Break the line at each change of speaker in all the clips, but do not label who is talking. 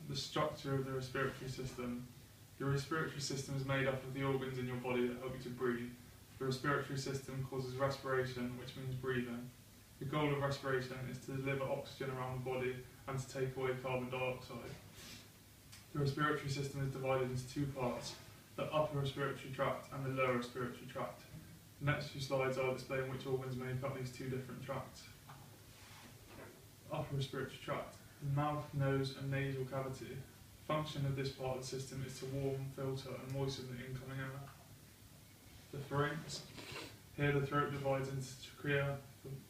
The structure of the respiratory system. Your respiratory system is made up of the organs in your body that help you to breathe. The respiratory system causes respiration, which means breathing. The goal of respiration is to deliver oxygen around the body and to take away carbon dioxide. The respiratory system is divided into two parts, the upper respiratory tract and the lower respiratory tract. The next few slides I'll explain which organs make up these two different tracts. Upper respiratory tract. The mouth, nose and nasal cavity. The function of this part of the system is to warm, filter and moisten the incoming air. The pharynx. Here the throat divides into trachea,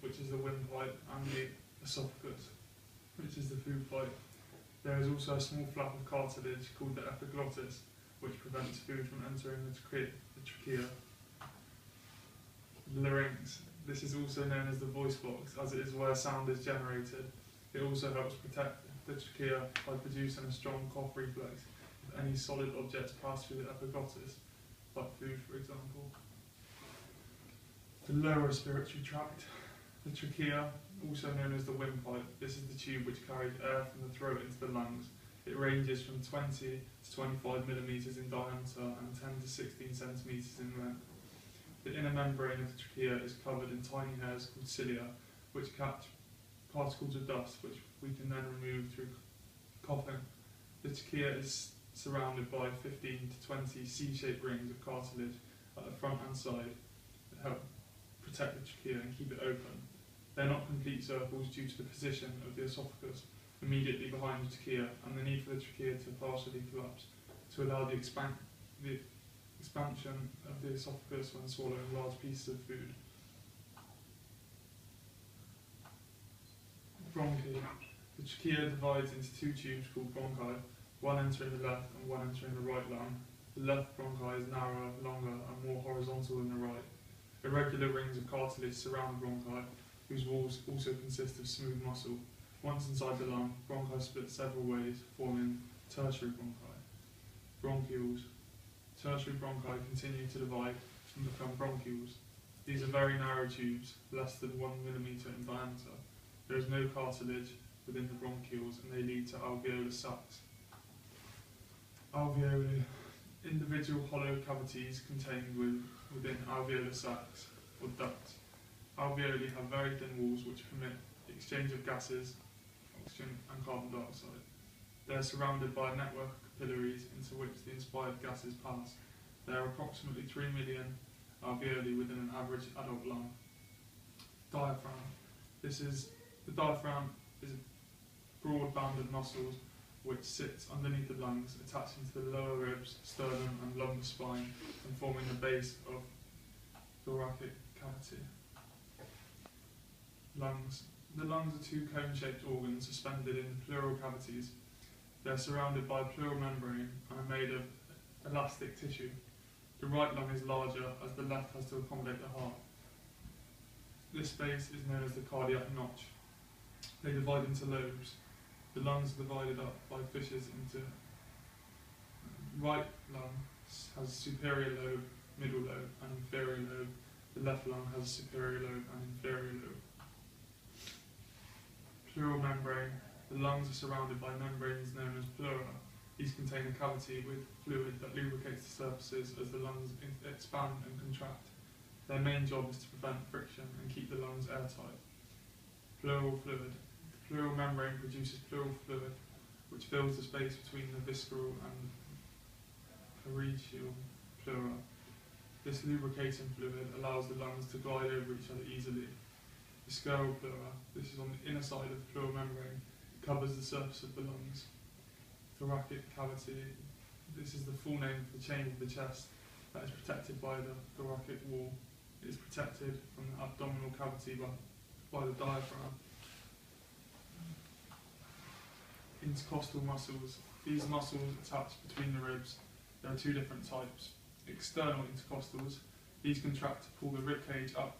which is the windpipe, and the esophagus, which is the food pipe. There is also a small flap of cartilage called the epiglottis, which prevents food from entering the trachea. The larynx. This is also known as the voice box, as it is where sound is generated. It also helps protect the trachea by producing a strong cough reflex if any solid objects pass through the epiglottis, like food for example. The lower respiratory tract. The trachea, also known as the windpipe. This is the tube which carries air from the throat into the lungs. It ranges from 20 to 25 millimetres in diameter and 10 to 16 centimetres in length. The inner membrane of the trachea is covered in tiny hairs called cilia, which catch particles of dust, which we can then remove through coughing. The trachea is surrounded by 15 to 20 C-shaped rings of cartilage at the front and side that help protect the trachea and keep it open. They're not complete circles due to the position of the esophagus immediately behind the trachea and the need for the trachea to partially collapse to allow the expansion of the esophagus when swallowing large pieces of food. Bronchi. The trachea divides into two tubes called bronchi, one entering the left and one entering the right lung. The left bronchi is narrower, longer and more horizontal than the right. Irregular rings of cartilage surround the bronchi, whose walls also consist of smooth muscle. Once inside the lung, bronchi split several ways, forming tertiary bronchi. Bronchioles. Tertiary bronchi continue to divide and become bronchioles. These are very narrow tubes, less than 1 millimetre in diameter. There is no cartilage within the bronchioles and they lead to alveolar sacs. Alveoli. Individual hollow cavities contained within alveolar sacs or ducts. Alveoli have very thin walls which permit the exchange of gases, oxygen and carbon dioxide. They are surrounded by a network of capillaries into which the inspired gases pass. There are approximately 3 million alveoli within an average adult lung. Diaphragm. The diaphragm is a broad band of muscles which sits underneath the lungs, attaching to the lower ribs, sternum and lumbar spine and forming the base of thoracic cavity. Lungs. The lungs are two cone-shaped organs suspended in pleural cavities. They are surrounded by a pleural membrane and are made of elastic tissue. The right lung is larger as the left has to accommodate the heart. This space is known as the cardiac notch. They divide into lobes. The lungs are divided up by fissures into right lung has superior lobe, middle lobe and inferior lobe. The left lung has a superior lobe and inferior lobe. Pleural membrane. The lungs are surrounded by membranes known as pleura. These contain a cavity with fluid that lubricates the surfaces as the lungs expand and contract. Their main job is to prevent friction and keep the lungs airtight. Pleural fluid. The pleural membrane produces pleural fluid, which fills the space between the visceral and pharyngeal pleura. This lubricating fluid allows the lungs to glide over each other easily. The scleral pleura. This is on the inner side of the pleural membrane. It covers the surface of the lungs. Thoracic cavity. This is the full name for the chamber of the chest that is protected by the thoracic wall. It is protected from the abdominal cavity by the diaphragm. Intercostal muscles. These muscles attach between the ribs. There are two different types. External intercostals. These contract to pull the ribcage up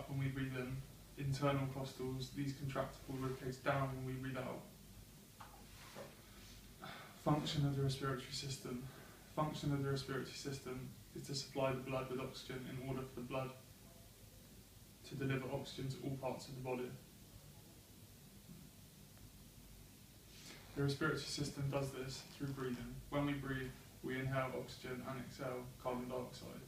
when we breathe in. Internal costals. These contract to pull the ribcage down when we breathe out. Function of the respiratory system. Function of the respiratory system is to supply the blood with oxygen in order for the blood to deliver oxygen to all parts of the body. The respiratory system does this through breathing. When we breathe, we inhale oxygen and exhale carbon dioxide.